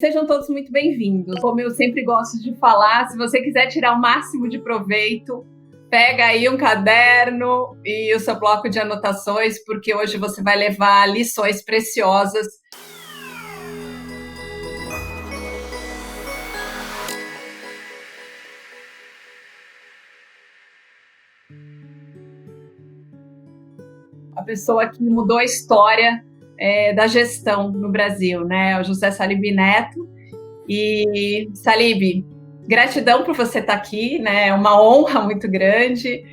Sejam todos muito bem-vindos. Como eu sempre gosto de falar, se você quiser tirar o máximo de proveito, pega aí um caderno e o seu bloco de anotações, porque hoje você vai levar lições preciosas. A pessoa que mudou a história da gestão no Brasil, né? O José Salib Neto. E, Salib, gratidão por você estar aqui, né? É uma honra muito grande.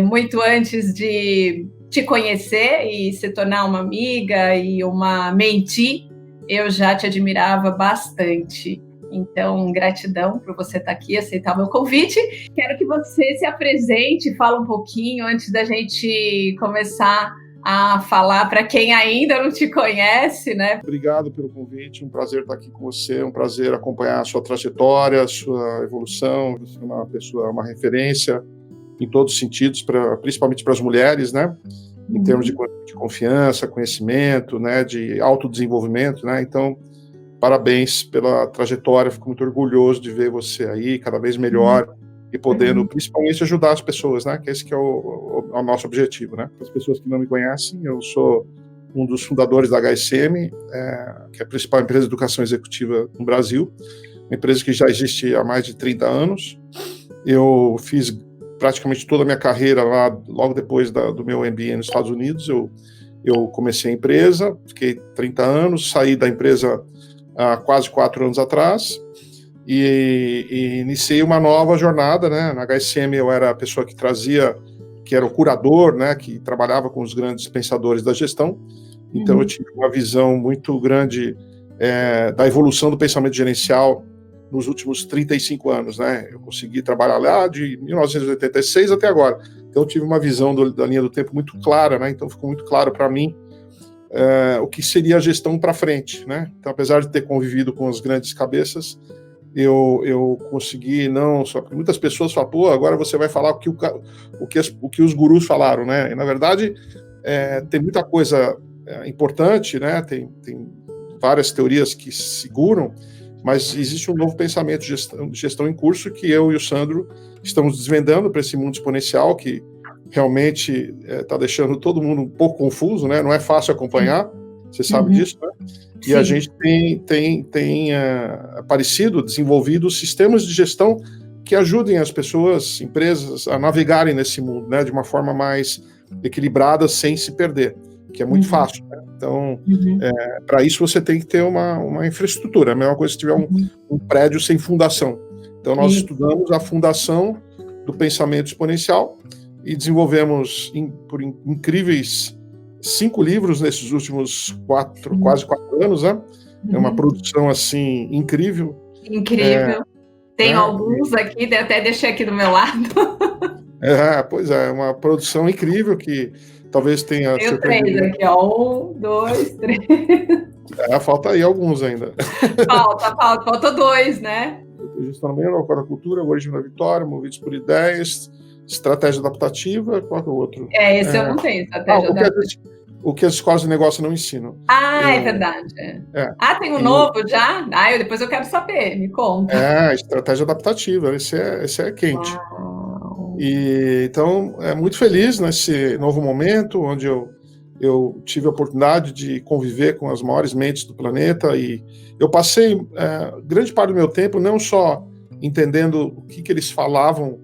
Muito antes de te conhecer e se tornar uma amiga e uma mentee, eu já te admirava bastante. Então, gratidão por você estar aqui, aceitar o meu convite. Quero que você se apresente, fale um pouquinho antes da gente começar a falar para quem ainda não te conhece, né? Obrigado pelo convite, um prazer estar aqui com você, um prazer acompanhar a sua trajetória, a sua evolução. Você é uma pessoa, uma referência em todos os sentidos, principalmente para as mulheres, né? Em termos de confiança, conhecimento, né? De autodesenvolvimento, né? Então, parabéns pela trajetória, fico muito orgulhoso de ver você aí, cada vez melhor, e podendo principalmente ajudar as pessoas, né? Que esse que é o nosso objetivo, né? Para as pessoas que não me conhecem, eu sou um dos fundadores da HSM, que é a principal empresa de educação executiva no Brasil, uma empresa que já existe há mais de 30 anos. Eu fiz praticamente toda a minha carreira lá, logo depois do meu MBA nos Estados Unidos. Eu comecei a empresa, fiquei 30 anos, saí da empresa há quase 4 anos atrás, e iniciei uma nova jornada, né? Na HSM eu era a pessoa que era o curador, né? Que trabalhava com os grandes pensadores da gestão. Então eu tive uma visão muito grande da evolução do pensamento gerencial nos últimos 35 anos, né? Eu consegui trabalhar lá de 1986 até agora. Então eu tive uma visão da linha do tempo muito clara, né? Então ficou muito claro para mim o que seria a gestão para frente, né? Então, apesar de ter convivido com as grandes cabeças, eu consegui, não só porque muitas pessoas falam, pô, agora você vai falar o que os gurus falaram, né? E, na verdade, tem muita coisa importante, né? Tem várias teorias que seguram, mas existe um novo pensamento de gestão em curso que eu e o Sandro estamos desvendando para esse mundo exponencial que realmente está deixando todo mundo um pouco confuso, né? Não é fácil acompanhar, você sabe disso, né? E sim, a gente tem desenvolvido sistemas de gestão que ajudem as pessoas, empresas, a navegarem nesse mundo, né? De uma forma mais equilibrada, sem se perder, que é muito fácil, né? Então, para isso você tem que ter uma infraestrutura. A mesma coisa se tiver um prédio sem fundação. Então, nós estudamos a fundação do pensamento exponencial e desenvolvemos por incríveis 5 livros nesses últimos quase 4 anos, né? É uma produção, assim, incrível. Incrível. Tenho alguns aqui, até deixei aqui do meu lado. Pois é, uma produção incrível que talvez tenha... Tenho 3 aqui, ó. 1, 2, 3. Falta aí alguns ainda. Falta 2, né? Gestão da cultura, o Origem da Vitória, Movidos por Ideias, Estratégia Adaptativa, qual é o outro? Esse eu não tenho, Estratégia Adaptativa. O que as escolas de negócio não ensinam. É verdade. Tem um novo já? Depois eu quero saber, me conta. Estratégia Adaptativa, esse é quente. Uau. Então, muito feliz nesse novo momento, onde eu tive a oportunidade de conviver com as maiores mentes do planeta, e eu passei grande parte do meu tempo não só entendendo o que eles falavam,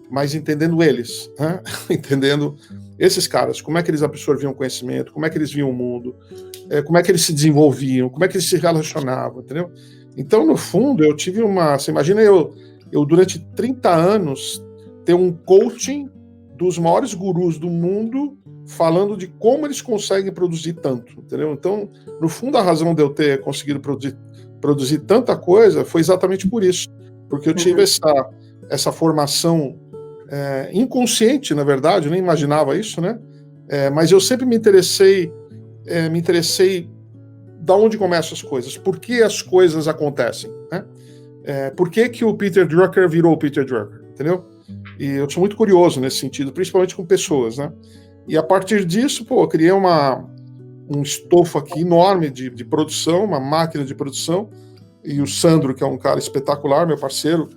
mas entendendo eles, né? Entendendo esses caras, como é que eles absorviam conhecimento, como é que eles viam o mundo, como é que eles se desenvolviam, como é que eles se relacionavam, entendeu? Então, no fundo, eu tive você imagina eu durante 30 anos ter um coaching dos maiores gurus do mundo falando de como eles conseguem produzir tanto, entendeu? Então, no fundo, a razão de eu ter conseguido produzir tanta coisa foi exatamente por isso, porque eu tive essa formação inconsciente, na verdade, eu nem imaginava isso, né? Mas eu sempre me interessei da onde começam as coisas, por que as coisas acontecem, né? Por que o Peter Drucker virou o Peter Drucker, entendeu? E eu sou muito curioso nesse sentido, principalmente com pessoas, né? E a partir disso, eu criei um estofo aqui enorme de produção, uma máquina de produção, e o Sandro, que é um cara espetacular, meu parceiro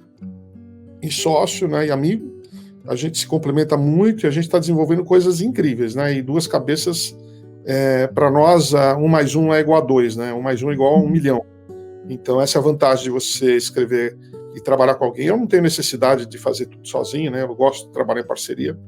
e sócio, né, e amigo. A gente se complementa muito e a gente está desenvolvendo coisas incríveis, né? E duas cabeças, para nós, 1 mais 1 é igual a 2, né? 1 mais 1 é igual a 1 milhão. Então, essa é a vantagem de você escrever e trabalhar com alguém. Eu não tenho necessidade de fazer tudo sozinho, né? Eu gosto de trabalhar em parceria.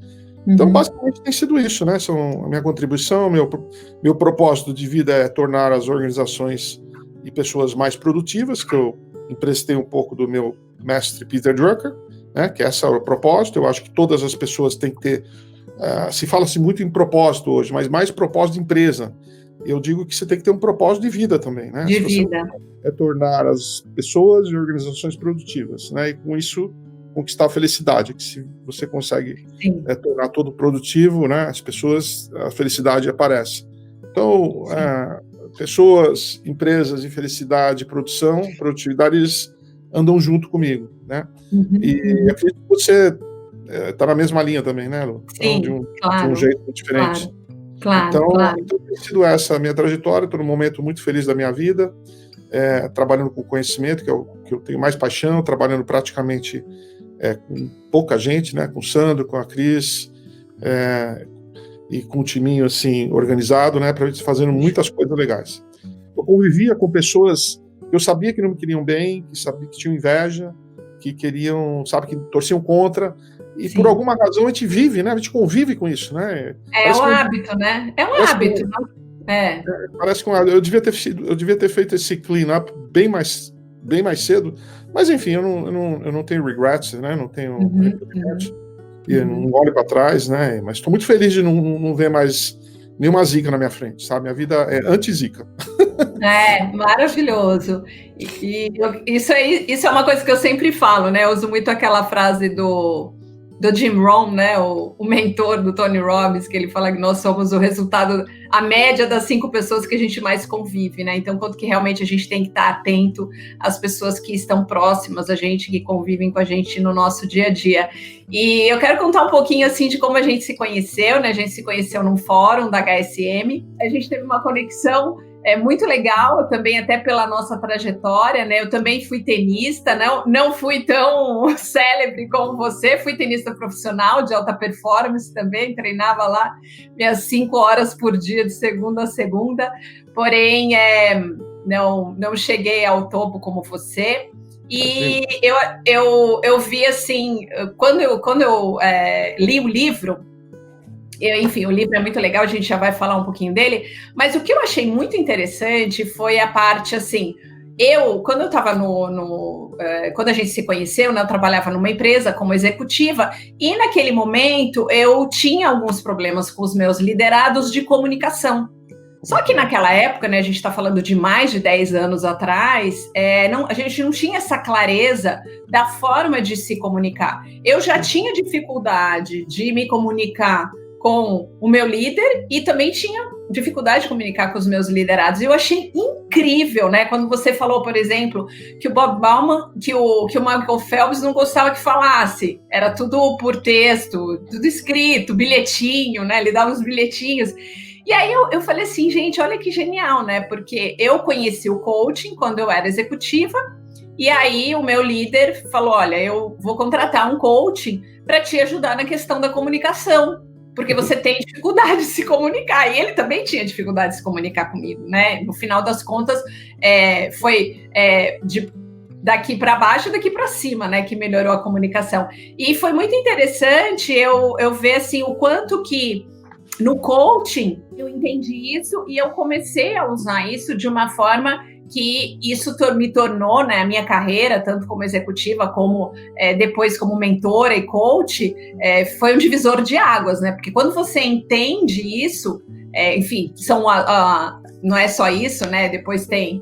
Então, basicamente, tem sido isso, né? A minha contribuição, meu propósito de vida é tornar as organizações e pessoas mais produtivas, que eu emprestei um pouco do meu mestre Peter Drucker, né? Que esse é o propósito. Eu acho que todas as pessoas têm que ter... se fala-se muito em propósito hoje, mas mais propósito de empresa. Eu digo que você tem que ter um propósito de vida também, né? De vida. É tornar as pessoas e organizações produtivas, né? E com isso conquistar a felicidade, que se você consegue tornar todo produtivo, né? As pessoas, a felicidade aparece. Então, pessoas, empresas e felicidade, produtividade, eles andam junto comigo, né? E acredito que você está na mesma linha também, né, Lu? Sim, então, claro. De um jeito diferente. Claro. Então tem sido essa a minha trajetória. Estou num momento muito feliz da minha vida, trabalhando com conhecimento, que eu tenho mais paixão, trabalhando praticamente com pouca gente, né, com o Sandro, com a Cris, e com um timinho assim, organizado, né, para fazendo muitas coisas legais. Eu convivia com pessoas que eu sabia que não me queriam bem, que sabia que tinham inveja, que queriam, sabe, que torciam contra, e por alguma razão a gente vive, né, a gente convive com isso, né. É um hábito, né? É um hábito. Parece que eu devia ter feito esse clean-up bem mais cedo, mas enfim, eu não tenho regrets, né? Não tenho e eu não olho para trás, né? Mas estou muito feliz de não ver mais nenhuma zica na minha frente, sabe? Minha vida é anti-zica. Maravilhoso. Isso é uma coisa que eu sempre falo, né? Eu uso muito aquela frase do Jim Rohn, né, o mentor do Tony Robbins, que ele fala que nós somos o resultado, a média das 5 pessoas que a gente mais convive, né? Então, quanto que realmente a gente tem que estar atento às pessoas que estão próximas a gente, que convivem com a gente no nosso dia a dia. E eu quero contar um pouquinho, assim, de como a gente se conheceu, né? A gente se conheceu num fórum da HSM, a gente teve uma conexão muito legal, também até pela nossa trajetória, né? Eu também fui tenista, não fui tão célebre como você, fui tenista profissional de alta performance também, treinava lá minhas 5 horas por dia, de segunda a segunda, porém não cheguei ao topo como você. E eu vi assim, quando eu li o livro, enfim, o livro é muito legal, a gente já vai falar um pouquinho dele, mas o que eu achei muito interessante foi a parte, assim, quando eu estava quando a gente se conheceu, né, eu trabalhava numa empresa como executiva, e naquele momento eu tinha alguns problemas com os meus liderados de comunicação. Só que naquela época, né, a gente está falando de mais de 10 anos atrás, a gente não tinha essa clareza da forma de se comunicar. Eu já tinha dificuldade de me comunicar com o meu líder e também tinha dificuldade de comunicar com os meus liderados. Eu achei incrível, né? Quando você falou, por exemplo, que o Bob Bauman, que o Michael Phelps não gostava que falasse. Era tudo por texto, tudo escrito, bilhetinho, né? Ele dava uns bilhetinhos. E aí eu falei assim, gente, olha que genial, né? Porque eu conheci o coaching quando eu era executiva, e aí o meu líder falou, olha, eu vou contratar um coaching para te ajudar na questão da comunicação, porque você tem dificuldade de se comunicar, e ele também tinha dificuldade de se comunicar comigo, né? No final das contas, foi daqui para baixo e daqui para cima, né, que melhorou a comunicação. E foi muito interessante eu ver, assim, o quanto que no coaching eu entendi isso e eu comecei a usar isso de uma forma que isso me tornou, né, a minha carreira, tanto como executiva, como depois como mentora e coach, foi um divisor de águas, né? Porque quando você entende isso, enfim, não é só isso, né? Depois tem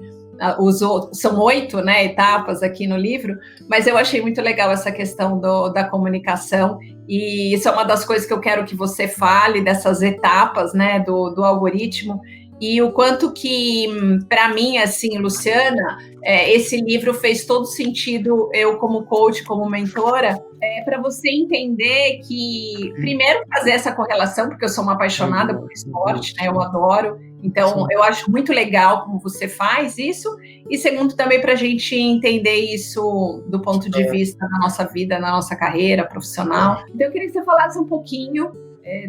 são 8, né, etapas aqui no livro, mas eu achei muito legal essa questão da comunicação, e isso é uma das coisas que eu quero que você fale, dessas etapas, né, do algoritmo. E o quanto que, para mim, assim, Luciana, esse livro fez todo sentido, eu como coach, como mentora, para você entender que, primeiro, fazer essa correlação, porque eu sou uma apaixonada por esporte, né, eu adoro, Então, eu acho muito legal como você faz isso, e segundo, também para a gente entender isso do ponto de vista da nossa vida, na nossa carreira profissional. Então, eu queria que você falasse um pouquinho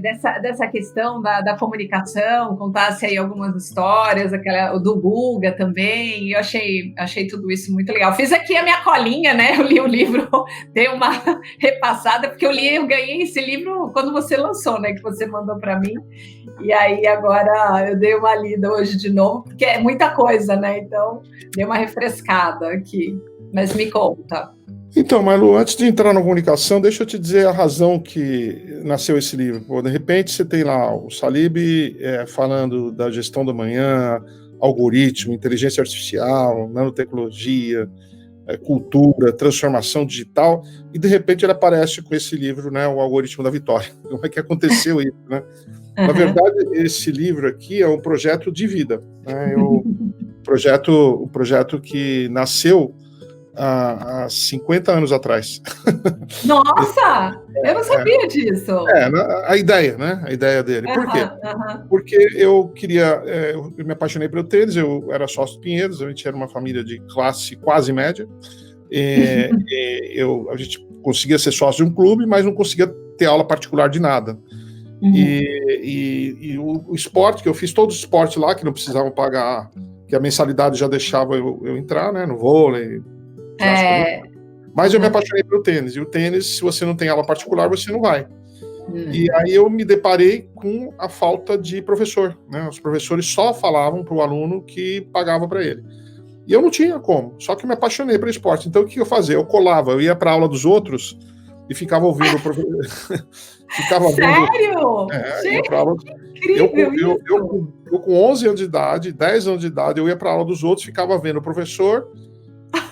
dessa questão da comunicação, contasse aí algumas histórias, o do Guga também, e eu achei tudo isso muito legal. Fiz aqui a minha colinha, né? Eu li o livro, dei uma repassada, porque eu ganhei esse livro quando você lançou, né? Que você mandou para mim, e aí agora eu dei uma lida hoje de novo, porque é muita coisa, né? Então, dei uma refrescada aqui, mas me conta. Então, Malu, antes de entrar na comunicação, deixa eu te dizer a razão que nasceu esse livro. Pô, de repente você tem lá o Salib falando da gestão da manhã, algoritmo, inteligência artificial, nanotecnologia, cultura, transformação digital, e de repente ele aparece com esse livro, né, O Algoritmo da Vitória. Como é que aconteceu isso, né? Na verdade, esse livro aqui é um projeto de vida, né? Um projeto que nasceu há 50 anos atrás. Nossa! Eu não sabia disso. A ideia, né? A ideia dele. Por quê? Porque eu me apaixonei pelo tênis, eu era sócio do Pinheiros, a gente era uma família de classe quase média, a gente conseguia ser sócio de um clube, mas não conseguia ter aula particular de nada. E o esporte, que eu fiz todo o esporte lá, que não precisavam pagar, que a mensalidade já deixava eu entrar, né? No vôlei. Mas eu me apaixonei pelo tênis, e o tênis, se você não tem aula particular, você não vai. E aí eu me deparei com a falta de professor, né? Os professores só falavam para o aluno que pagava para ele. E eu não tinha como, só que eu me apaixonei pelo esporte. Então o que eu fazia? Eu colava, eu ia para a aula dos outros e ficava ouvindo o professor. Sério? Ia pra aula. Eu com 11 anos de idade, 10 anos de idade, eu ia para a aula dos outros, ficava vendo o professor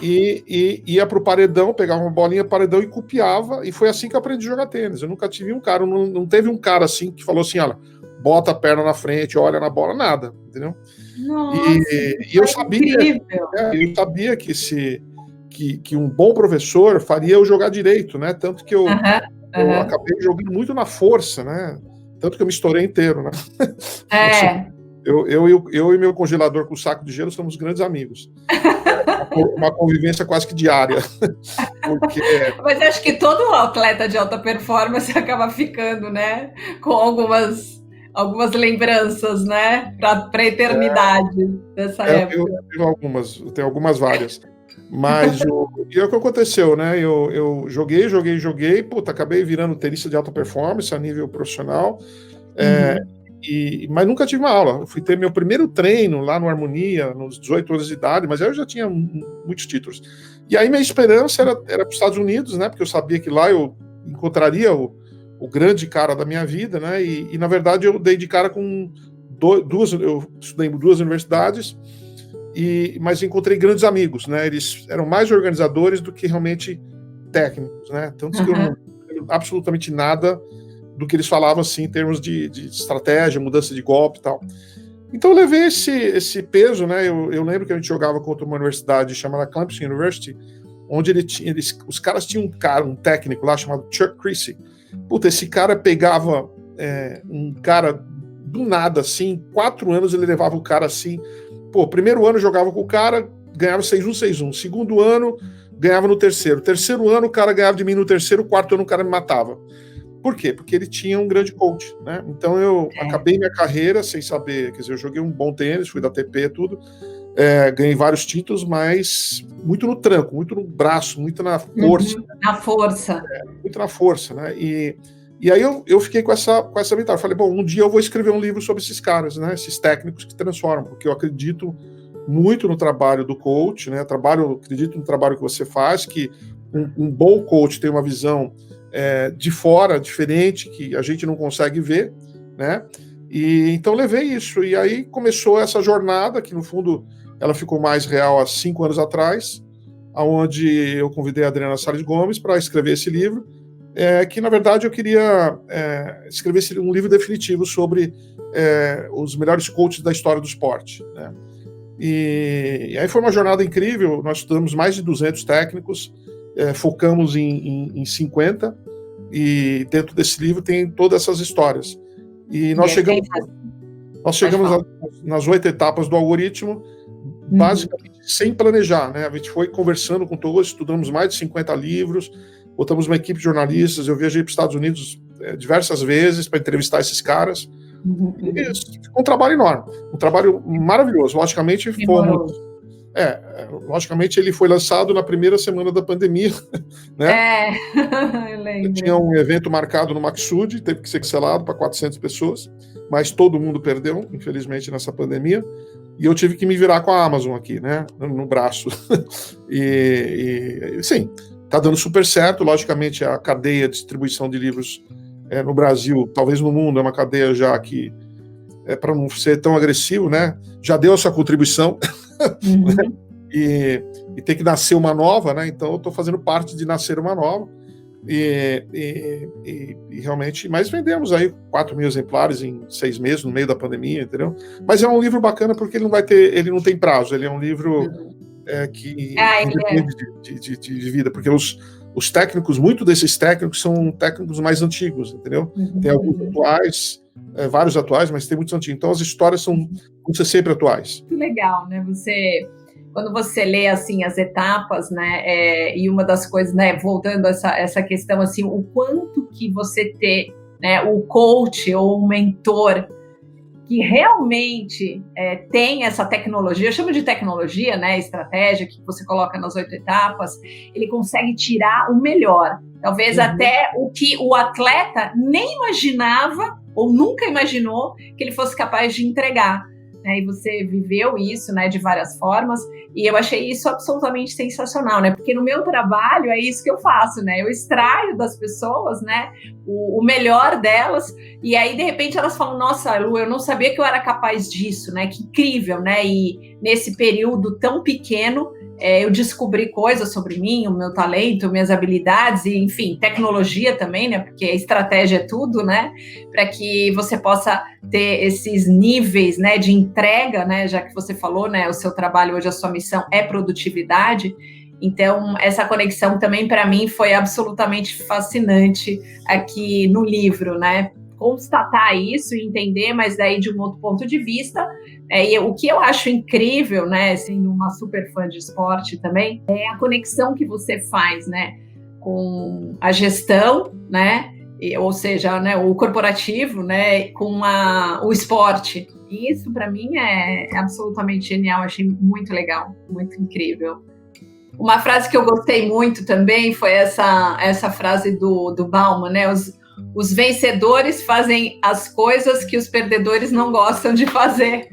e ia pro paredão, pegava uma bolinha paredão e copiava, e foi assim que eu aprendi a jogar tênis. Eu nunca tive um cara, não teve um cara assim que falou assim, olha, bota a perna na frente, olha na bola, nada, entendeu? Nossa, e eu sabia que um bom professor faria eu jogar direito, né? Tanto que eu acabei jogando muito na força, né? Tanto que eu me estourei inteiro, né? Eu e meu congelador com saco de gelo somos grandes amigos. Uma convivência quase que diária. Mas acho que todo atleta de alta performance acaba ficando, né? Com algumas lembranças, né? Para a eternidade dessa época. Eu tenho algumas várias. Mas o que aconteceu, né? Eu joguei, acabei virando tenista de alta performance a nível profissional. Mas nunca tive uma aula. Eu fui ter meu primeiro treino lá no Harmonia, nos 18 anos de idade, mas aí eu já tinha muitos títulos. E aí minha esperança era para os Estados Unidos, né? Porque eu sabia que lá eu encontraria o grande cara da minha vida, né? E na verdade eu dei de cara com eu estudei em 2 universidades, mas encontrei grandes amigos, né? Eles eram mais organizadores do que realmente técnicos, né? Tanto que eu não absolutamente nada do que eles falavam assim, em termos de estratégia, mudança de golpe e tal. Então eu levei esse peso, né? Eu lembro que a gente jogava contra uma universidade chamada Clemson University, onde os caras tinham um técnico lá chamado Chuck Creasy. Esse cara pegava um cara do nada, assim, 4 anos ele levava o cara assim. Primeiro ano jogava com o cara, ganhava 6-1, 6-1. Segundo ano, ganhava no terceiro. Terceiro ano, o cara ganhava de mim no terceiro. Quarto ano, o cara me matava. Por quê? Porque ele tinha um grande coach, né? Então eu acabei minha carreira sem saber, quer dizer, eu joguei um bom tênis, fui da ATP, tudo, ganhei vários títulos, mas muito no tranco, muito no braço, muito na força. Na força. Muito na força, né? E aí eu fiquei com essa vontade. Eu falei, bom, um dia eu vou escrever um livro sobre esses caras, né? Esses técnicos que transformam, porque eu acredito muito no trabalho do coach, né? Acredito no trabalho que você faz, que um bom coach tem uma visão de fora, diferente, que a gente não consegue ver, né? E então levei isso, e aí começou essa jornada, que no fundo ela ficou mais real há 5 anos atrás, onde eu convidei a Adriana Salles Gomes para escrever esse livro, que na verdade eu queria escrever um livro definitivo sobre os melhores coaches da história do esporte, né? E aí foi uma jornada incrível, nós estudamos mais de 200 técnicos, focamos em 50, e dentro desse livro tem todas essas histórias. E nós chegamos... Nós chegamos nas 8 etapas do algoritmo, basicamente sem planejar, né? A gente foi conversando com todos, estudamos mais de 50 livros, botamos uma equipe de jornalistas, eu viajei para os Estados Unidos diversas vezes para entrevistar esses caras. Um trabalho enorme, um trabalho maravilhoso. Logicamente, logicamente ele foi lançado na primeira semana da pandemia, né? Eu lembro. Tinha um evento marcado no Maxud, teve que ser cancelado para 400 pessoas, mas todo mundo perdeu, infelizmente, nessa pandemia. E eu tive que me virar com a Amazon aqui, né, no braço. Sim, está dando super certo. Logicamente, a cadeia de distribuição de livros no Brasil, talvez no mundo, é uma cadeia já que, para não ser tão agressivo, né, já deu a sua contribuição. Né, e tem que nascer uma nova, né? Então eu estou fazendo parte de nascer uma nova. E realmente, mas vendemos aí 4 mil exemplares em 6 meses, no meio da pandemia, entendeu? Mas é um livro bacana porque ele não tem prazo, ele é um livro que independe de vida, porque os técnicos, muito desses técnicos são técnicos mais antigos, entendeu? Tem alguns atuais, vários atuais, mas tem muitos antigos, então as histórias vão ser sempre atuais. Muito legal, né? Quando você lê, assim, as etapas, né, e uma das coisas, né, voltando a essa questão, assim, o quanto que você ter, né, o coach ou o mentor que realmente tem essa tecnologia, eu chamo de tecnologia, né, estratégia que você coloca nas 8 etapas, ele consegue tirar o melhor, talvez até o que o atleta nem imaginava ou nunca imaginou que ele fosse capaz de entregar. E você viveu isso, né, de várias formas, e eu achei isso absolutamente sensacional, né, porque no meu trabalho é isso que eu faço, né, eu extraio das pessoas, né, o melhor delas, e aí de repente elas falam, nossa, Lu, eu não sabia que eu era capaz disso, né, que incrível, né, e nesse período tão pequeno, eu descobri coisas sobre mim, o meu talento, minhas habilidades, e enfim, tecnologia também, né, porque a estratégia é tudo, né, para que você possa ter esses níveis, né, de entrega, né, já que você falou, né, o seu trabalho hoje, a sua missão é produtividade, então essa conexão também para mim foi absolutamente fascinante aqui no livro, né, constatar isso e entender, mas daí de um outro ponto de vista, e o que eu acho incrível, né, sendo uma super fã de esporte também, é a conexão que você faz, né, com a gestão, né, ou seja, né, o corporativo, né, com o esporte. E isso para mim é absolutamente genial, achei muito legal, muito incrível. Uma frase que eu gostei muito também foi essa frase do Bauman, né, os vencedores fazem as coisas que os perdedores não gostam de fazer.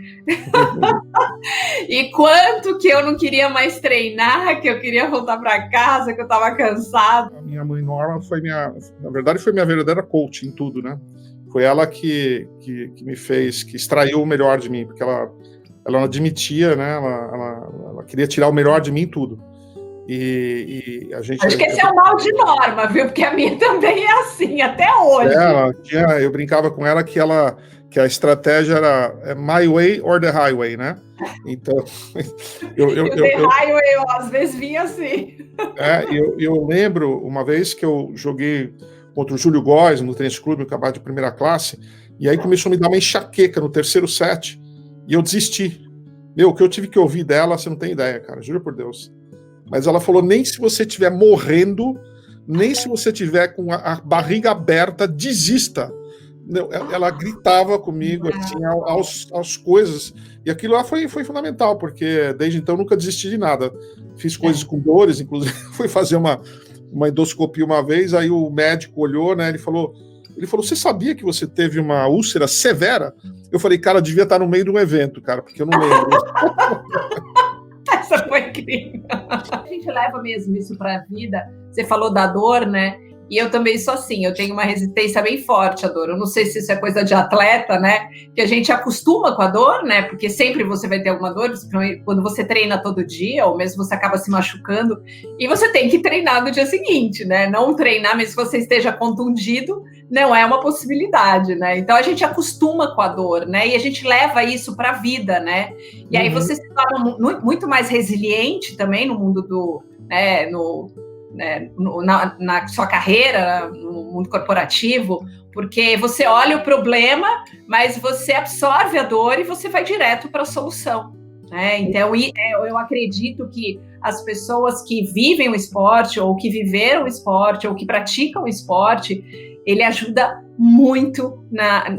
E quanto que eu não queria mais treinar, que eu queria voltar para casa, que eu estava cansada. A minha mãe Norma na verdade, foi minha verdadeira coach em tudo, né? Foi ela que me fez, que extraiu o melhor de mim, porque ela não admitia, né? Ela queria tirar o melhor de mim em tudo. E a gente... Acho que esse é o mal de Norma, viu? Porque a minha também é assim, até hoje. Eu brincava com ela que a estratégia era my way or the highway, né? Então... The highway, eu às vezes vinha assim. Eu lembro uma vez que eu joguei contra o Júlio Góes no tênis clube, no campeonato de primeira classe, e aí começou a me dar uma enxaqueca no terceiro set, e eu desisti. O que eu tive que ouvir dela, você não tem ideia, cara, juro por Deus. Mas ela falou, nem se você estiver morrendo, nem se você estiver com a barriga aberta, desista. Ela gritava comigo, assim, aos coisas. E aquilo lá foi fundamental, porque desde então nunca desisti de nada. Fiz coisas com dores, inclusive fui fazer uma endoscopia uma vez, aí o médico olhou, né, ele falou, você sabia que você teve uma úlcera severa? Eu falei, cara, devia estar no meio de um evento, cara, porque eu não lembro. Essa foi incrível. A gente leva mesmo isso para a vida. Você falou da dor, né? E eu também sou assim, eu tenho uma resistência bem forte à dor. Eu não sei se isso é coisa de atleta, né? Que a gente acostuma com a dor, né? Porque sempre você vai ter alguma dor, quando você treina todo dia, ou mesmo você acaba se machucando, e você tem que treinar no dia seguinte, né? Não treinar, mesmo se você esteja contundido, não é uma possibilidade, né? Então a gente acostuma com a dor, né? E a gente leva isso para a vida, né? E aí você se torna muito mais resiliente também no mundo né, na sua carreira, no mundo corporativo, porque você olha o problema, mas você absorve a dor e você vai direto para a solução, né? Então, eu acredito que as pessoas que vivem o esporte, ou que viveram o esporte, ou que praticam o esporte, ele ajuda muito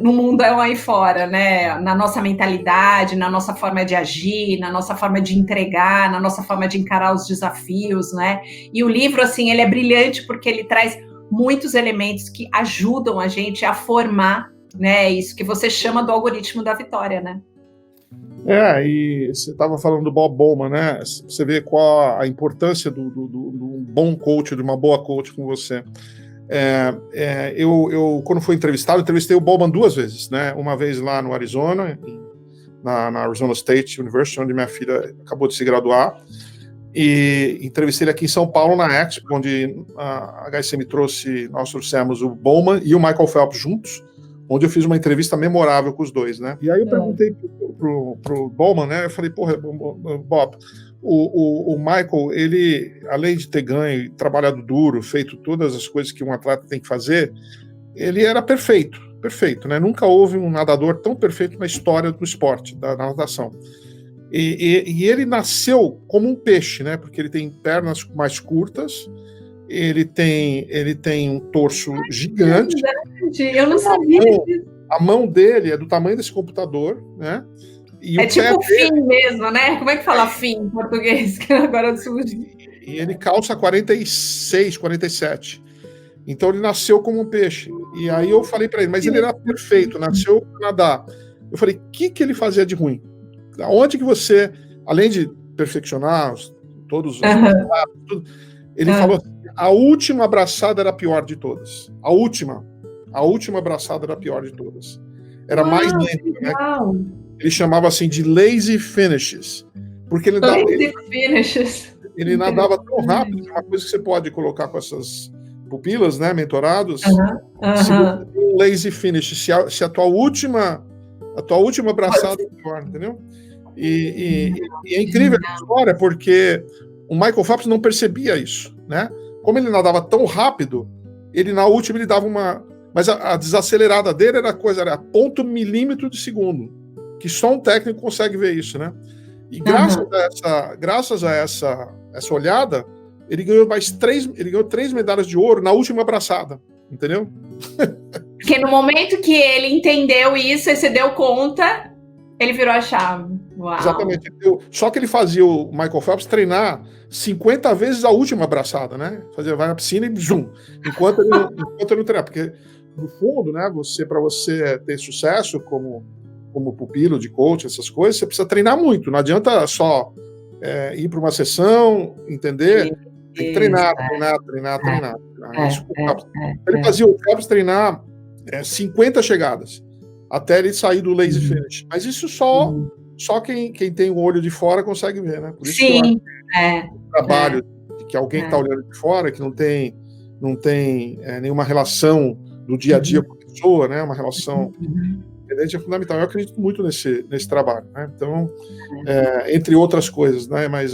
no mundo aí fora, né? Na nossa mentalidade, na nossa forma de agir, na nossa forma de entregar, na nossa forma de encarar os desafios, né? E o livro, assim, ele é brilhante porque ele traz muitos elementos que ajudam a gente a formar, né? Isso que você chama do algoritmo da vitória, né? E você estava falando do Bob Bowman, né? Você vê qual a importância do bom coach, de uma boa coach com você. Eu quando fui entrevistado, entrevistei o Bowman 2 vezes, né? Uma vez lá no Arizona, na Arizona State University, onde minha filha acabou de se graduar, e entrevistei ele aqui em São Paulo, na Expo, onde a HSM nós trouxemos o Bowman e o Michael Phelps juntos, onde eu fiz uma entrevista memorável com os dois, né? E aí eu perguntei pro Bowman, né? Eu falei, porra, Bob, o Michael, ele, além de ter ganho, trabalhado duro, feito todas as coisas que um atleta tem que fazer, ele era perfeito, né? Nunca houve um nadador tão perfeito na história do esporte, da natação. E ele nasceu como um peixe, né? Porque ele tem pernas mais curtas, ele tem um torso gigante. Eu não sabia disso. A mão dele é do tamanho desse computador, né? E é tipo fim mesmo, né? Como é que fala fim em português? Que agora surge. E ele calça 46, 47. Então ele nasceu como um peixe. E aí eu falei para ele, mas ele era perfeito, nasceu para nadar. Eu falei, o que ele fazia de ruim? Onde que você, além de perfeccionar todos os tudo, ele falou assim, a última abraçada era a pior de todas. A última abraçada era a pior de todas. Era mais lenta, né? Ele chamava assim de lazy finishes. Porque ele nadava tão rápido, é uma coisa que você pode colocar com essas pupilas, né, mentorados. Um lazy finish, se a tua última abraçada é pior, entendeu? E é incrível a história, porque o Michael Phelps não percebia isso, né? Como ele nadava tão rápido, na última ele dava uma... Mas a desacelerada dele era ponto milímetro de segundo, que só um técnico consegue ver isso, né? E graças a essa olhada, ele ganhou três medalhas de ouro na última abraçada, entendeu? Porque no momento que ele entendeu isso e se deu conta, ele virou a chave. Uau. Exatamente. Só que ele fazia o Michael Phelps treinar 50 vezes a última abraçada, né? Vai na piscina e zoom. Enquanto ele não treina. Porque, no fundo, né, para você ter sucesso como pupilo de coach, essas coisas, você precisa treinar muito. Não adianta só ir para uma sessão, entender. Tem que treinar. Ele fazia o Phelps treinar 50 chegadas até ele sair do lazy finish. Mas isso só quem tem o olho de fora consegue ver, né? Por isso que eu acho que o trabalho de que alguém que está olhando de fora, que não tem nenhuma relação do dia a dia com a pessoa, né? Uma relação independente é fundamental. Eu acredito muito nesse trabalho, né? Então, entre outras coisas, né? Mas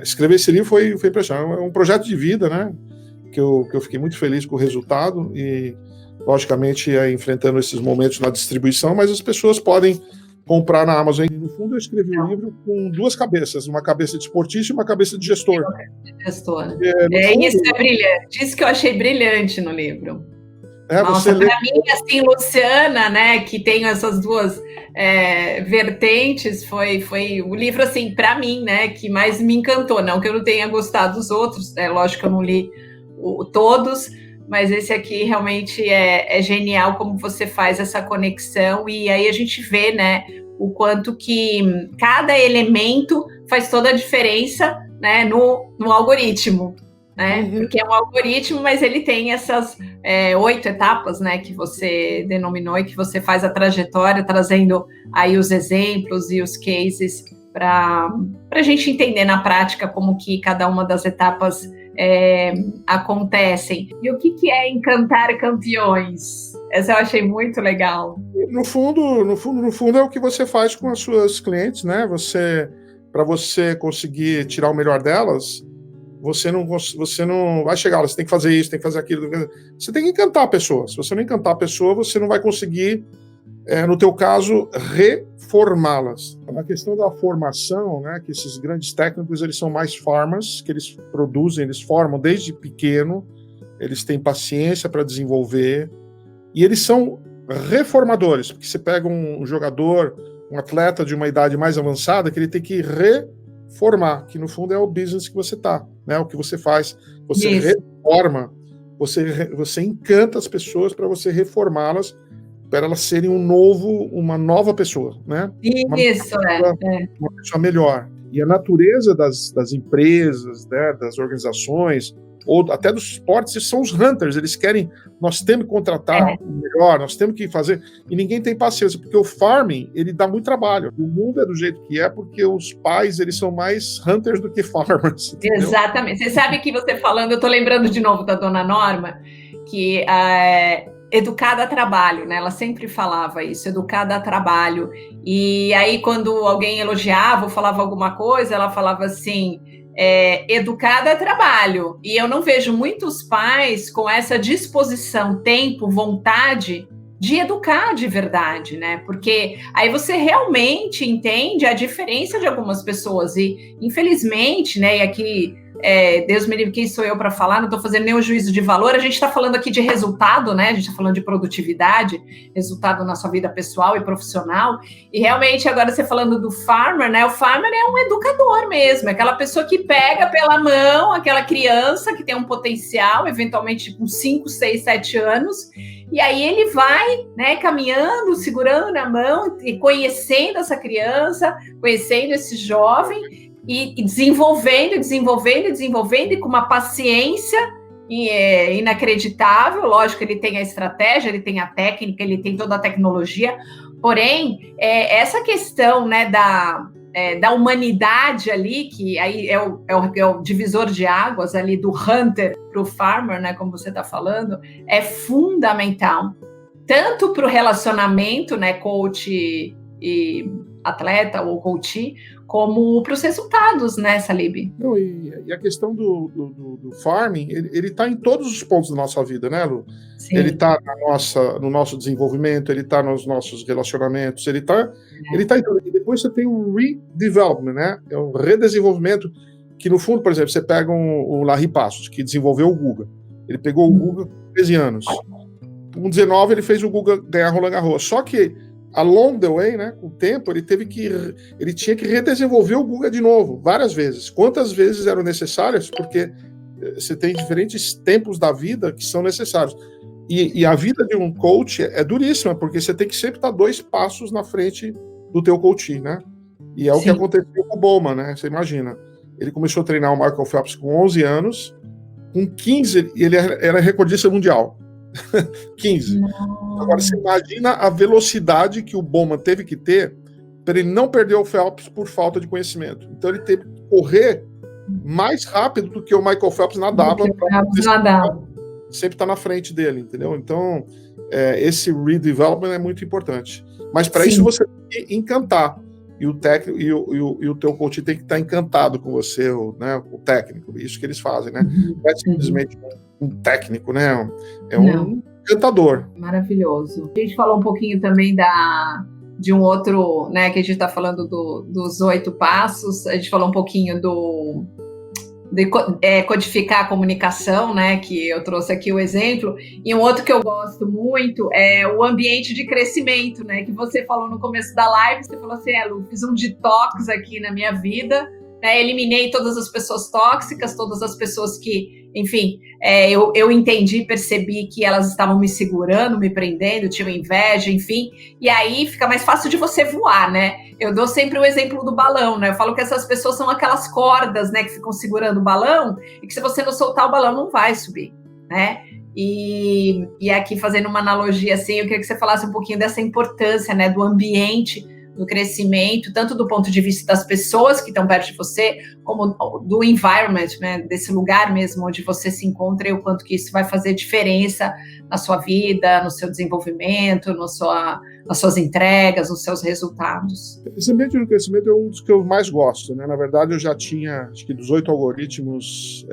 escrever esse livro foi impressionante. É um projeto de vida, né? Que eu fiquei muito feliz com o resultado e, logicamente, enfrentando esses momentos na distribuição, mas as pessoas podem comprar na Amazon. No fundo, eu escrevi um livro com duas cabeças, uma cabeça de esportista e uma cabeça de gestor. Isso é brilhante. Isso que eu achei brilhante no livro. Nossa, para mim, assim, Luciana, né, que tem essas duas vertentes, foi o livro, assim, para mim, né, que mais me encantou. Não que eu não tenha gostado dos outros, lógico que eu não li todos, mas esse aqui realmente é genial como você faz essa conexão, e aí a gente vê, né, o quanto que cada elemento faz toda a diferença, né, no algoritmo, né, porque é um algoritmo, mas ele tem essas 8 etapas, né, que você denominou e que você faz a trajetória, trazendo aí os exemplos e os cases para a gente entender na prática como que cada uma das etapas acontecem. E o que é encantar campeões? Essa eu achei muito legal. No fundo é o que você faz com as suas clientes, né? Para você conseguir tirar o melhor delas, você não vai chegar lá, você tem que fazer isso, tem que fazer aquilo. Você tem que encantar a pessoa. Se você não encantar a pessoa, você não vai conseguir, no teu caso, reformá-las. Na questão da formação, né, que esses grandes técnicos, eles são mais farmers, que eles produzem, eles formam desde pequeno, eles têm paciência para desenvolver, e eles são reformadores, porque você pega um jogador, um atleta de uma idade mais avançada, que ele tem que reformar, que no fundo é o business que você está, né? O que você faz, você reforma, você encanta as pessoas para você reformá-las, para elas serem uma nova pessoa, né? Uma pessoa melhor. E a natureza das empresas, né, das organizações, ou até dos esportes, são os hunters, eles querem, nós temos que contratar o melhor, nós temos que fazer, e ninguém tem paciência, porque o farming, ele dá muito trabalho. O mundo é do jeito que é, porque os pais, eles são mais hunters do que farmers. Entendeu? Exatamente. Você sabe que você falando, eu tô lembrando de novo da dona Norma, que educada a trabalho, né? Ela sempre falava isso, educada a trabalho. E aí, quando alguém elogiava ou falava alguma coisa, ela falava assim, educada a trabalho. E eu não vejo muitos pais com essa disposição, tempo, vontade de educar de verdade, né? Porque aí você realmente entende a diferença de algumas pessoas. E, infelizmente, né? E aqui, Deus me livre, quem sou eu para falar? Não estou fazendo nenhum juízo de valor. A gente está falando aqui de resultado, né? A gente está falando de produtividade, resultado na sua vida pessoal e profissional. E realmente, agora você falando do farmer, né? O farmer é um educador mesmo, é aquela pessoa que pega pela mão aquela criança que tem um potencial, eventualmente com 5, 6, 7 anos, e aí ele vai, né, caminhando, segurando na mão e conhecendo essa criança, conhecendo esse jovem, e desenvolvendo, e com uma paciência inacreditável. Lógico, ele tem a estratégia, ele tem a técnica, ele tem toda a tecnologia, porém, essa questão, né, da humanidade ali, que aí é o divisor de águas ali do hunter para o farmer, né, como você está falando, é fundamental, tanto para o relacionamento, né, coach e atleta ou coach, como para os resultados, né, Salib? Não, e a questão do farming, ele está em todos os pontos da nossa vida, né, Lu? Sim. Ele está no nosso desenvolvimento, ele está nos nossos relacionamentos, ele está em tudo. E depois você tem o redevelopment, né? É o redesenvolvimento, que no fundo, por exemplo, você pega o Larry Passos, que desenvolveu o Guga. Ele pegou o Guga com 13 anos. Com 19, ele fez o Guga ganhar Roland Garros. Só que along the way, né, com o tempo, ele tinha que redesenvolver o Guga de novo, várias vezes. Quantas vezes eram necessárias? Porque você tem diferentes tempos da vida que são necessários. E a vida de um coach é duríssima, porque você tem que sempre estar 2 passos na frente do teu coach, né? E é o que aconteceu com o Bowman, né? Você imagina. Ele começou a treinar o Michael Phelps com 11 anos, com 15 ele era recordista mundial. 15. Agora, você imagina a velocidade que o Bowman teve que ter para ele não perder o Phelps por falta de conhecimento. Então, ele teve que correr mais rápido do que o Michael Phelps nadava. Sempre está na frente dele, entendeu? Então, esse redevelopment é muito importante. Mas, para isso, você tem que encantar. E o técnico e o teu coach tem que estar encantado com você, né, o técnico. Isso que eles fazem, né? Não é simplesmente um técnico, né? É um encantador. Maravilhoso. A gente falou um pouquinho também de um outro, né, que a gente está falando dos 8 passos. A gente falou um pouquinho de codificar a comunicação, né, que eu trouxe aqui o exemplo, e um outro que eu gosto muito é o ambiente de crescimento, né, que você falou no começo da live. Você falou assim, Lu, fiz um detox aqui na minha vida, né, eliminei todas as pessoas tóxicas, todas as pessoas que, enfim, eu entendi, percebi que elas estavam me segurando, me prendendo, tinham inveja, enfim, e aí fica mais fácil de você voar, né? Eu dou sempre o exemplo do balão, né? Eu falo que essas pessoas são aquelas cordas, né, que ficam segurando o balão, e que se você não soltar o balão, não vai subir, né? E aqui, fazendo uma analogia assim, eu queria que você falasse um pouquinho dessa importância, né, do ambiente do crescimento, tanto do ponto de vista das pessoas que estão perto de você, como do environment, né, desse lugar mesmo onde você se encontra e o quanto que isso vai fazer diferença na sua vida, no seu desenvolvimento, nas suas entregas, nos seus resultados. Esse ambiente do crescimento é um dos que eu mais gosto, né? Na verdade, eu já tinha, acho que dos 8 algoritmos,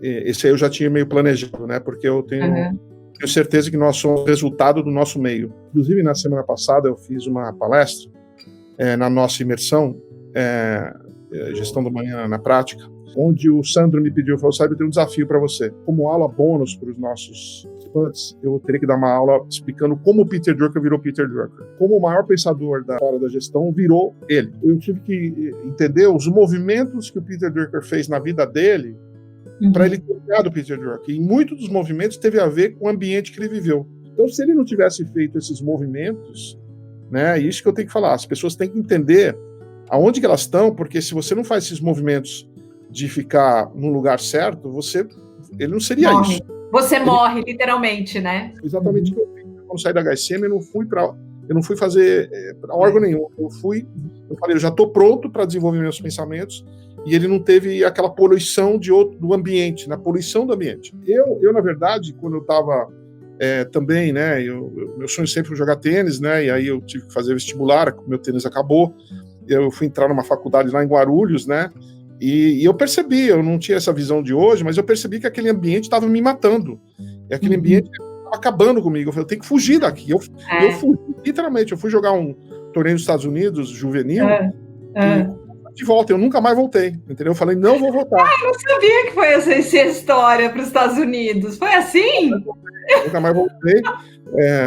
esse aí eu já tinha meio planejado, né? Porque eu tenho certeza que nós somos resultado do nosso meio. Inclusive, na semana passada, eu fiz uma palestra na nossa imersão, Gestão da Manhã na Prática, onde o Sandro me pediu, falou, sabe, eu tenho um desafio para você. Como aula bônus para os nossos participantes, eu teria que dar uma aula explicando como o Peter Drucker virou Peter Drucker. Como o maior pensador da história da gestão virou ele. Eu tive que entender os movimentos que o Peter Drucker fez na vida dele para ele ter criado o Peter Drucker. E muitos dos movimentos teve a ver com o ambiente que ele viveu. Então, se ele não tivesse feito esses movimentos, né, isso que eu tenho que falar, as pessoas têm que entender aonde que elas estão, porque se você não faz esses movimentos de ficar no lugar certo, ele não seria isso. Você morre, literalmente, né? Exatamente o que eu fiz. Quando saí da HSM, eu não fui fazer órgão nenhum. Eu falei, eu já estou pronto para desenvolver meus pensamentos, e ele não teve aquela poluição do ambiente, na poluição do ambiente. Eu na verdade, quando eu estava também, né, meu sonho sempre foi jogar tênis, né, e aí eu tive que fazer vestibular, meu tênis acabou, eu fui entrar numa faculdade lá em Guarulhos, né, e eu percebi, eu não tinha essa visão de hoje, mas eu percebi que aquele ambiente estava me matando, e aquele ambiente estava acabando comigo. Eu falei, eu tenho que fugir daqui. Eu fui, literalmente, eu fui jogar um torneio nos Estados Unidos, juvenil, de volta, eu nunca mais voltei, entendeu? Eu falei, não vou voltar. Eu não sabia que foi essa história para os Estados Unidos. Foi assim? Nunca mais voltei.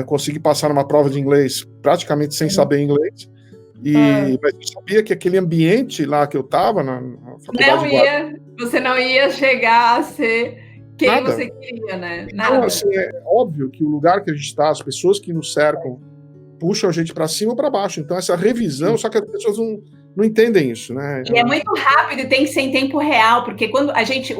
Consegui passar numa prova de inglês praticamente sem saber inglês. Mas eu sabia que aquele ambiente lá que eu estava na faculdade você não ia chegar a ser quem Nada. Você queria, né? Nada. Então, assim, é óbvio que o lugar que a gente está, as pessoas que nos cercam, puxam a gente para cima ou para baixo. Então, essa revisão, só que as pessoas não entendem isso, né? E é muito rápido e tem que ser em tempo real, porque quando a gente,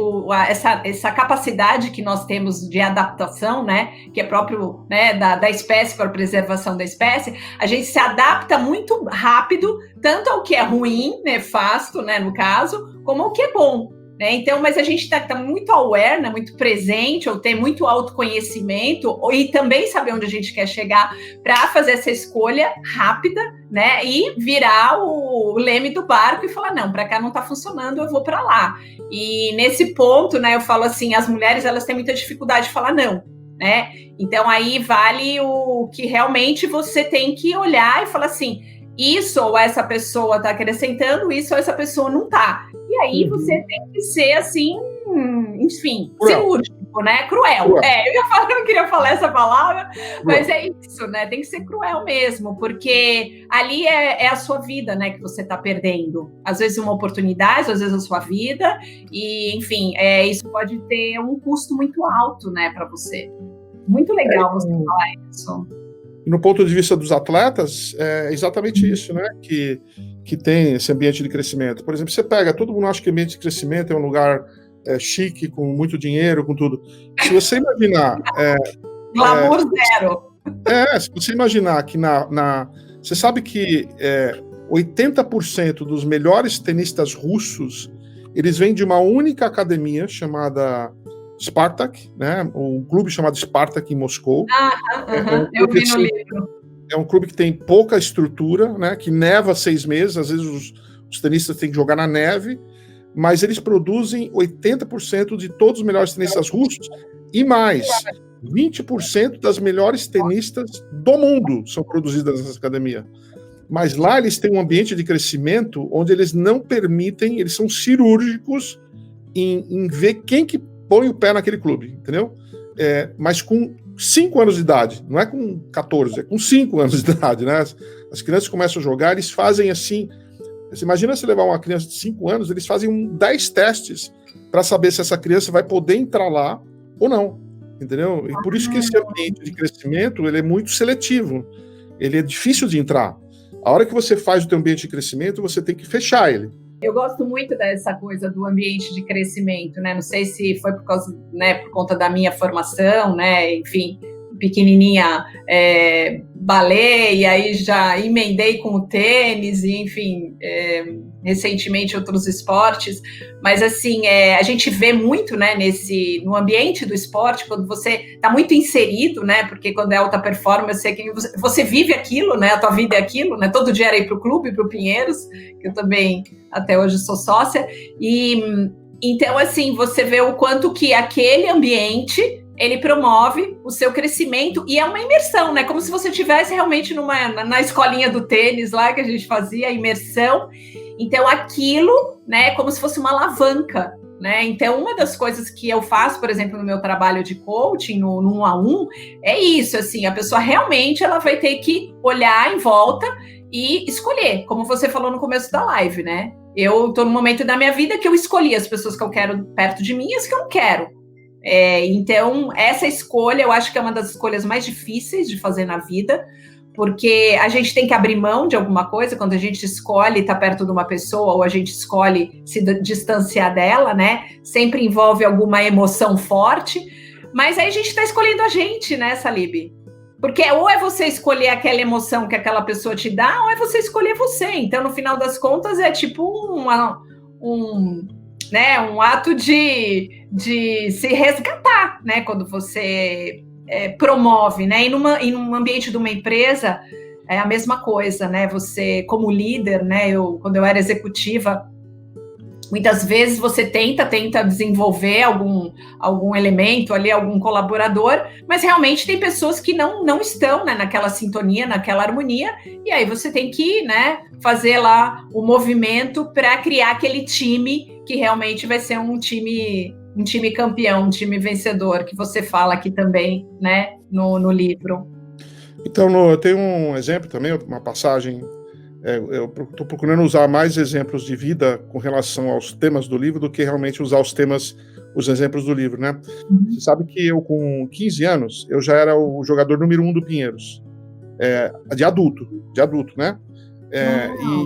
essa capacidade que nós temos de adaptação, né, que é próprio, né, da espécie para a preservação da espécie, a gente se adapta muito rápido, tanto ao que é ruim, nefasto, né, no caso, como ao que é bom. Então, mas a gente tá muito aware, né, muito presente, ou tem muito autoconhecimento, e também saber onde a gente quer chegar para fazer essa escolha rápida, né, e virar o leme do barco e falar, não, para cá não tá funcionando, eu vou para lá. E nesse ponto, né, eu falo assim, as mulheres, elas têm muita dificuldade de falar não, né, então aí vale o que realmente você tem que olhar e falar assim, isso ou essa pessoa está acrescentando, isso ou essa pessoa não está. E aí você tem que ser assim, enfim, cirúrgico, né? Cruel. Eu não queria falar essa palavra, mas é isso, né? Tem que ser cruel mesmo, porque ali é a sua vida, né, que você está perdendo. Às vezes uma oportunidade, às vezes a sua vida, e enfim, isso pode ter um custo muito alto, né, para você. Muito legal você falar isso. No ponto de vista dos atletas, é exatamente isso, né? Que tem esse ambiente de crescimento. Por exemplo, você pega, todo mundo acha que o ambiente de crescimento é um lugar chique, com muito dinheiro, com tudo. Se você imaginar... glamour zero. Se você imaginar que você sabe que 80% dos melhores tenistas russos, eles vêm de uma única academia chamada Spartak, né? Um clube chamado Spartak em Moscou. Eu vi no livro. É um clube que tem pouca estrutura, né? Que neva 6 meses, às vezes os tenistas têm que jogar na neve, mas eles produzem 80% de todos os melhores tenistas russos e mais 20% das melhores tenistas do mundo são produzidas nessa academia. Mas lá eles têm um ambiente de crescimento onde eles não permitem, eles são cirúrgicos em ver quem que põe o pé naquele clube, entendeu? Mas com 5 anos de idade, não é com 14, é com 5 anos de idade, né? As crianças começam a jogar, eles fazem assim, você imagina se levar uma criança de 5 anos, eles fazem 10 testes para saber se essa criança vai poder entrar lá ou não, entendeu? E por isso que esse ambiente de crescimento, ele é muito seletivo, ele é difícil de entrar. A hora que você faz o teu ambiente de crescimento, você tem que fechar ele. Eu gosto muito dessa coisa do ambiente de crescimento, né? Não sei se foi por conta da minha formação, né? Enfim, pequenininha, balé, e aí já emendei com o tênis, e, enfim, recentemente outros esportes, mas assim, a gente vê muito, né, no ambiente do esporte, quando você está muito inserido, né, porque quando é alta performance, você vive aquilo, né, a tua vida é aquilo, né, todo dia era ir para o clube, para o Pinheiros, que eu também até hoje sou sócia, e então, assim, você vê o quanto que aquele ambiente ele promove o seu crescimento e é uma imersão, né? Como se você estivesse realmente na escolinha do tênis lá que a gente fazia, a imersão. Então, aquilo, né, como se fosse uma alavanca, né? Então, uma das coisas que eu faço, por exemplo, no meu trabalho de coaching, no 1-a-1, é isso, assim, a pessoa realmente ela vai ter que olhar em volta e escolher, como você falou no começo da live, né? Eu estou num momento da minha vida que eu escolhi as pessoas que eu quero perto de mim e as que eu não quero. Então, essa escolha, eu acho que é uma das escolhas mais difíceis de fazer na vida, porque a gente tem que abrir mão de alguma coisa quando a gente escolhe estar perto de uma pessoa ou a gente escolhe se distanciar dela, né? Sempre envolve alguma emoção forte, mas aí a gente está escolhendo a gente, né, Salib? Porque ou é você escolher aquela emoção que aquela pessoa te dá, ou é você escolher você. Então, no final das contas, é tipo um ato de se resgatar, né? Quando você promove, né? E num ambiente de uma empresa é a mesma coisa, né? Você, como líder, né? Quando eu era executiva, muitas vezes você tenta desenvolver algum elemento ali, algum colaborador, mas realmente tem pessoas que não estão, né, naquela sintonia, naquela harmonia, e aí você tem que, né, fazer lá o movimento para criar aquele time que realmente vai ser um time campeão, um time vencedor, que você fala aqui também, né, no livro. Então, eu tenho um exemplo também, uma passagem. Eu estou procurando usar mais exemplos de vida com relação aos temas do livro do que realmente usar os exemplos do livro, né? Você sabe que eu, com 15 anos, eu já era o jogador número 1 do Pinheiros, de adulto, né?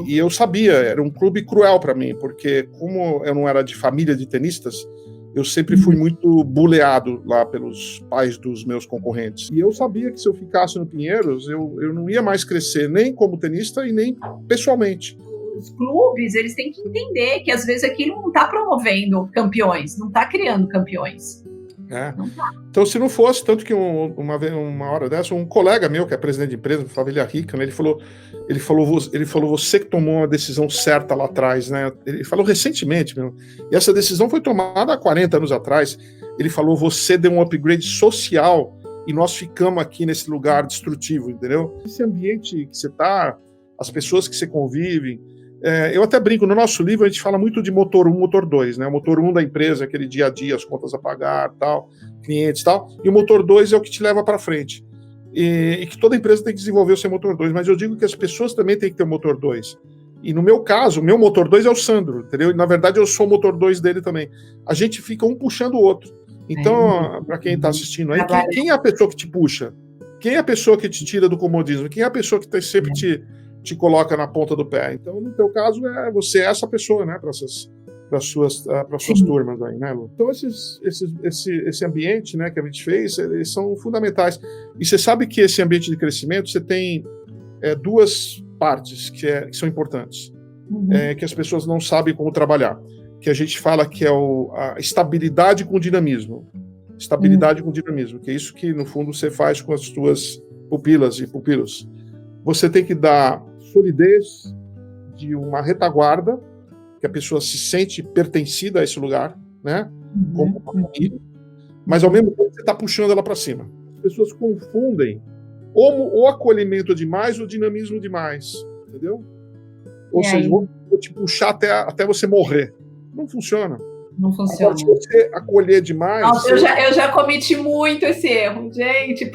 E eu sabia, era um clube cruel para mim, porque como eu não era de família de tenistas, eu sempre fui muito buleado lá pelos pais dos meus concorrentes. E eu sabia que se eu ficasse no Pinheiros, eu não ia mais crescer nem como tenista e nem pessoalmente. Os clubes, eles têm que entender que às vezes aquilo não está promovendo campeões, não está criando campeões. Não tá. Então, se não fosse, tanto que uma hora dessa, um colega meu, que é presidente de empresa, família rica, né, ele falou, você que tomou uma decisão certa lá atrás, né? Ele falou recentemente, meu, e essa decisão foi tomada há 40 anos atrás. Ele falou, você deu um upgrade social e nós ficamos aqui nesse lugar destrutivo, entendeu? Esse ambiente que você está, as pessoas que você convive. Eu até brinco, no nosso livro a gente fala muito de motor 1, motor 2, né? O motor 1 da empresa, aquele dia a dia, as contas a pagar, tal, clientes e tal, e o motor 2 é o que te leva para frente. E que toda empresa tem que desenvolver o seu motor 2, mas eu digo que as pessoas também têm que ter o motor 2. E no meu caso, o meu motor 2 é o Sandro, entendeu? E na verdade eu sou o motor 2 dele também. A gente fica um puxando o outro. Então, para quem está assistindo aí, quem é a pessoa que te puxa? Quem é a pessoa que te tira do comodismo? Quem é a pessoa que sempre te coloca na ponta do pé? Então, no teu caso, você é essa pessoa, né, para as suas turmas aí, né, Lu? Então, esse ambiente, né, que a gente fez, eles são fundamentais. E você sabe que esse ambiente de crescimento, você tem duas partes que são importantes, que as pessoas não sabem como trabalhar, que a gente fala que é a estabilidade com dinamismo. Estabilidade com dinamismo, que é isso que, no fundo, você faz com as suas pupilas e pupilos. Você tem que dar solidez de uma retaguarda, que a pessoa se sente pertencida a esse lugar, né? Como uma família, mas ao mesmo tempo você está puxando ela para cima. As pessoas confundem o acolhimento demais ou o dinamismo demais, entendeu? Ou seja, vou te puxar até você morrer. Não funciona. Não funciona. Agora, se você acolher demais... Nossa, eu já cometi muito esse erro, gente,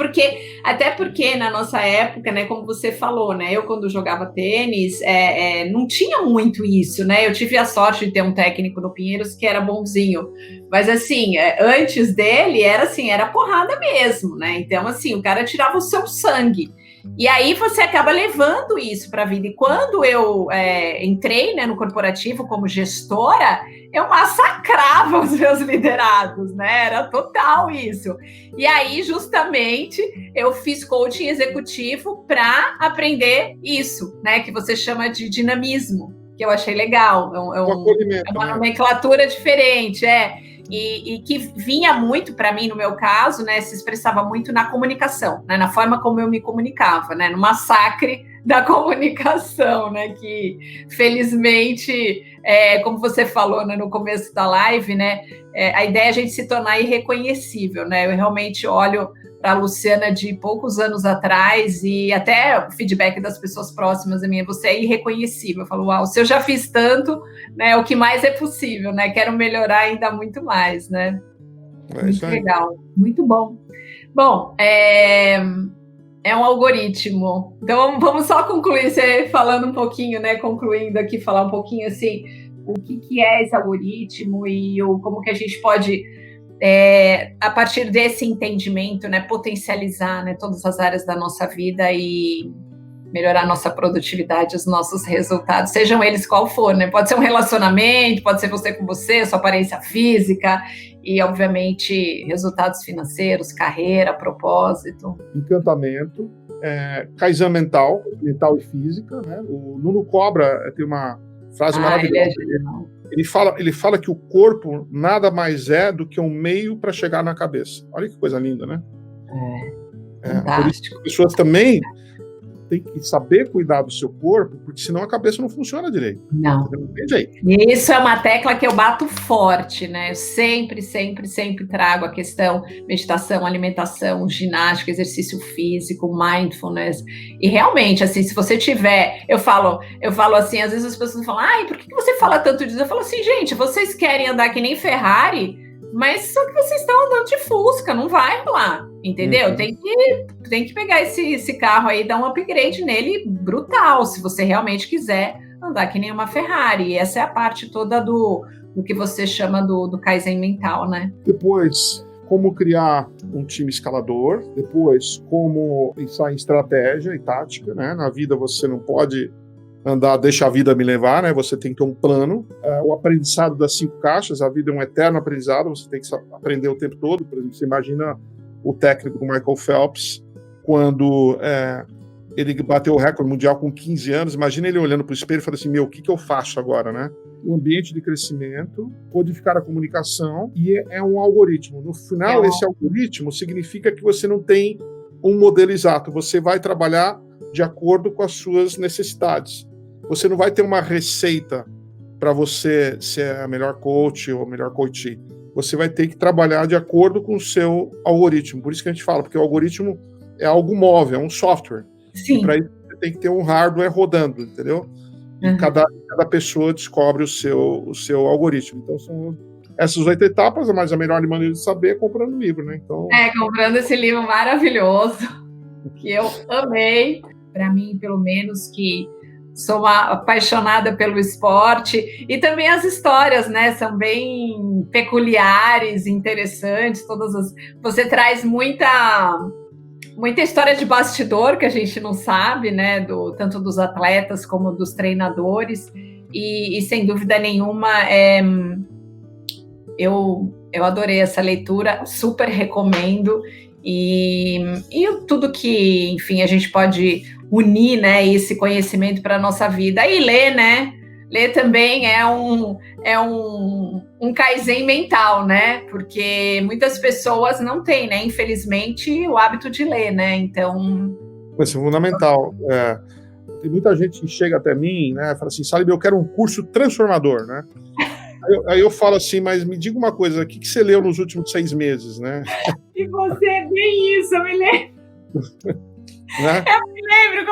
até porque na nossa época, né, como você falou, né, eu quando jogava tênis, não tinha muito isso, né, eu tive a sorte de ter um técnico no Pinheiros que era bonzinho, mas assim, antes dele, era porrada mesmo, né, então assim, o cara tirava o seu sangue. E aí você acaba levando isso para a vida. E quando eu entrei, né, no corporativo como gestora, eu massacrava os meus liderados, né? Era total isso. E aí, justamente, eu fiz coaching executivo para aprender isso, né? Que você chama de dinamismo, que eu achei legal. É uma nomenclatura diferente, E que vinha muito para mim, no meu caso, né, se expressava muito na comunicação, né, na forma como eu me comunicava, né, no massacre da comunicação, né, que felizmente, como você falou, né, no começo da live, né, a ideia é a gente se tornar irreconhecível, né, eu realmente olho para a Luciana de poucos anos atrás e até o feedback das pessoas próximas a mim, você é irreconhecível. Eu falo, uau, se eu já fiz tanto, né, o que mais é possível, né? Quero melhorar ainda muito mais, né? Muito legal, muito bom. Bom, é um algoritmo. Então, vamos só concluir, você falando um pouquinho, né? Concluindo aqui, falar um pouquinho, assim, o que é esse algoritmo e como que a gente pode... a partir desse entendimento, né, potencializar, né, todas as áreas da nossa vida e melhorar a nossa produtividade, os nossos resultados, sejam eles qual for, né? Pode ser um relacionamento, pode ser você com você, sua aparência física e, obviamente, resultados financeiros, carreira, propósito. Encantamento, Kaizen mental e física, né? O Nuno Cobra tem uma frase maravilhosa. Ele fala que o corpo nada mais é do que um meio para chegar na cabeça. Olha que coisa linda, né? Por isso que as pessoas também têm que saber cuidar do seu corpo, porque senão a cabeça não funciona direito. Não. Não tem jeito. E isso é uma tecla que eu bato forte, né? Eu sempre trago a questão meditação, alimentação, ginástica, exercício físico, mindfulness. E realmente, assim, se você tiver... Eu falo assim, às vezes as pessoas falam, ai, por que você fala tanto disso? Eu falo assim, gente, vocês querem andar que nem Ferrari, mas só que vocês estão andando de Fusca, não vai rolar, entendeu? Tem que pegar esse carro aí e dar um upgrade nele brutal, se você realmente quiser andar que nem uma Ferrari. E essa é a parte toda do que você chama do Kaizen mental, né? Depois, como criar um time escalador. Depois, como pensar em estratégia e tática, né? Na vida você não pode andar, deixa a vida me levar, né? Você tem que ter um plano. O aprendizado das 5 caixas, a vida é um eterno aprendizado, você tem que aprender o tempo todo. Por exemplo, você imagina o técnico Michael Phelps, quando ele bateu o recorde mundial com 15 anos, imagina ele olhando para o espelho e falando assim, o que eu faço agora, né? O ambiente de crescimento, codificar a comunicação, e é um algoritmo. No final, esse algoritmo significa que você não tem um modelo exato, você vai trabalhar de acordo com as suas necessidades. Você não vai ter uma receita para você ser a melhor coach ou a melhor coachee. Você vai ter que trabalhar de acordo com o seu algoritmo. Por isso que a gente fala, porque o algoritmo é algo móvel, é um software. Sim. E para isso você tem que ter um hardware rodando, entendeu? E cada pessoa descobre o seu algoritmo. Então são essas 8 etapas, mas a melhor maneira de saber é comprando o livro, né? Então... comprando esse livro maravilhoso, que eu amei. Para mim, pelo menos, que sou uma apaixonada pelo esporte, e também as histórias, né, são bem peculiares, interessantes, você traz muita história de bastidor que a gente não sabe, né, tanto dos atletas como dos treinadores, e sem dúvida nenhuma, eu adorei essa leitura, super recomendo, e tudo que, enfim, a gente pode unir, né, esse conhecimento para a nossa vida. E ler, né? Ler também é um Kaizen mental, né? Porque muitas pessoas não têm, né, infelizmente, o hábito de ler, né? Então... Isso é fundamental. Tem muita gente que chega até mim, né, fala assim, Salib, eu quero um curso transformador, né? Aí eu falo assim, mas me diga uma coisa, o que você leu nos últimos 6 meses, né? E você é bem isso, eu me lembro. Né? Eu me lembro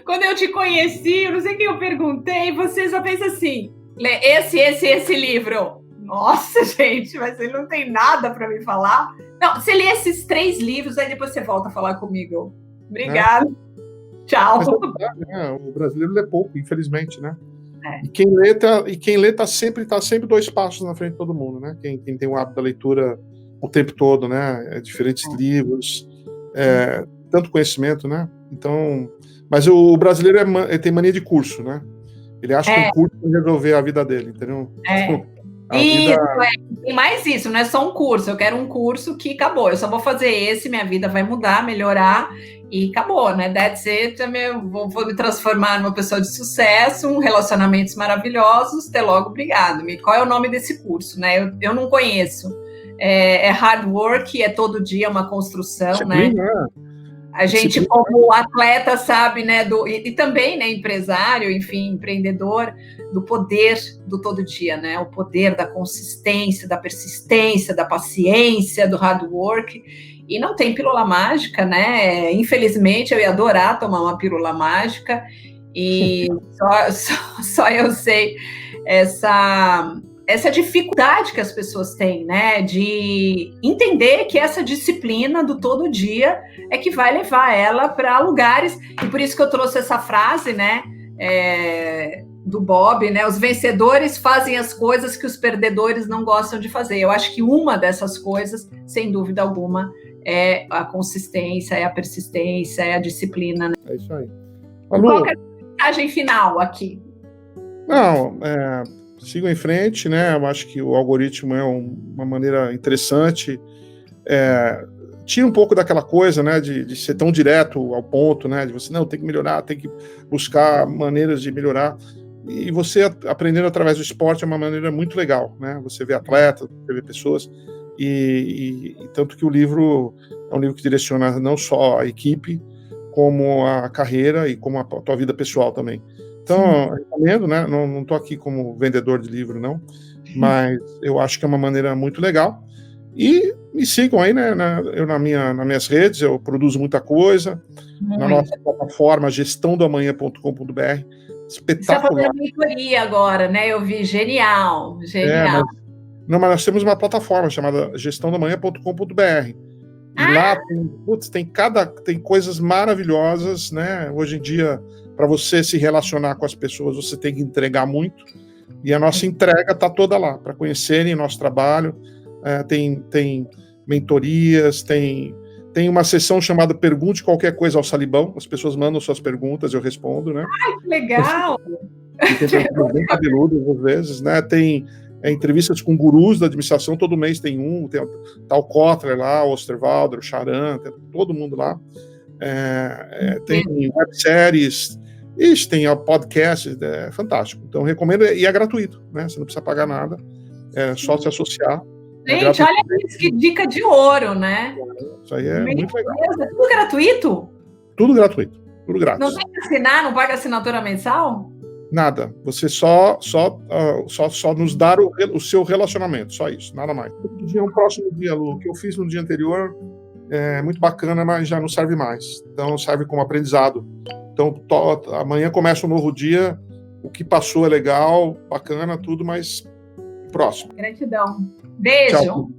quando eu te conheci, eu não sei quem eu perguntei, você só fez assim, lê esse livro. Nossa, gente, mas ele não tem nada para me falar. Não, você lê esses 3 livros, aí depois você volta a falar comigo. Obrigada. Tchau. Mas, o brasileiro lê pouco, infelizmente, né? E quem lê tá sempre 2 passos na frente de todo mundo, né? Quem tem o hábito da leitura o tempo todo, né? Diferentes livros, tanto conhecimento, né? Então, mas o brasileiro ele tem mania de curso, né? Ele acha que um curso vai resolver a vida dele, entendeu? Isso, tem mais isso, não é só um curso. Eu quero um curso que acabou. Eu só vou fazer esse, minha vida vai mudar, melhorar e acabou, né? That's it. Vou me transformar numa pessoa de sucesso, relacionamentos maravilhosos. Até logo, obrigado. Qual é o nome desse curso, né? Eu não conheço. É hard work, é todo dia uma construção, né? A gente, como atleta, sabe, né, e também, né, empresário, enfim, empreendedor, do poder do todo dia, né, o poder da consistência, da persistência, da paciência, do hard work, e não tem pílula mágica, né, infelizmente eu ia adorar tomar uma pílula mágica, e só eu sei essa dificuldade que as pessoas têm, né, de entender que essa disciplina do todo dia é que vai levar ela para lugares, e por isso que eu trouxe essa frase, né, do Bob, né, os vencedores fazem as coisas que os perdedores não gostam de fazer. Eu acho que uma dessas coisas, sem dúvida alguma, é a consistência, é a persistência, é a disciplina. Né? É isso aí. Qual é a mensagem final aqui? Não, sigam em frente, né? Eu acho que o algoritmo é uma maneira interessante. Tira um pouco daquela coisa, né? De ser tão direto ao ponto, né? De você, não, tem que melhorar, tem que buscar maneiras de melhorar. E você aprendendo através do esporte é uma maneira muito legal, né? Você vê atletas, você vê pessoas. E tanto que o livro é um livro que direciona não só a equipe, como a carreira e como a tua vida pessoal também. Então, recomendo, né? Não estou aqui como vendedor de livro, não, mas eu acho que é uma maneira muito legal. E me sigam aí, né? Nas minhas redes, eu produzo muita coisa. Na nossa plataforma, gestãodoamanhã.com.br. Espetacular. Você está fazendo mentoria agora, né? Eu vi, genial. Mas nós temos uma plataforma chamada gestãodoamanhã.com.br. E lá tem coisas maravilhosas, né? Hoje em dia, para você se relacionar com as pessoas, você tem que entregar muito. E a nossa entrega está toda lá, para conhecerem nosso trabalho. Tem mentorias, tem uma sessão chamada Pergunte Qualquer Coisa ao Salibão. As pessoas mandam suas perguntas, eu respondo, né? Ai, que legal! E tem perguntas bem cabeludas, às vezes, né? Tem entrevistas com gurus da administração, todo mês tem o Kotler lá, o Osterwalder, o Charan, tem todo mundo lá. Tem webséries, tem podcast, é fantástico. Então, recomendo, e é gratuito, né? Você não precisa pagar nada, é só se associar. Gente, olha isso, que dica de ouro, né? Isso aí é muito legal. É tudo gratuito? Tudo gratuito, tudo grátis. Não tem que assinar, não paga assinatura mensal? Nada, você só nos dar o seu relacionamento, só isso, nada mais. Um próximo dia, Lu, o que eu fiz no dia anterior é muito bacana, mas já não serve mais. Então serve como aprendizado. Então amanhã começa um novo dia, o que passou é legal, bacana, tudo, mas próximo. Gratidão. Beijo. Tchau.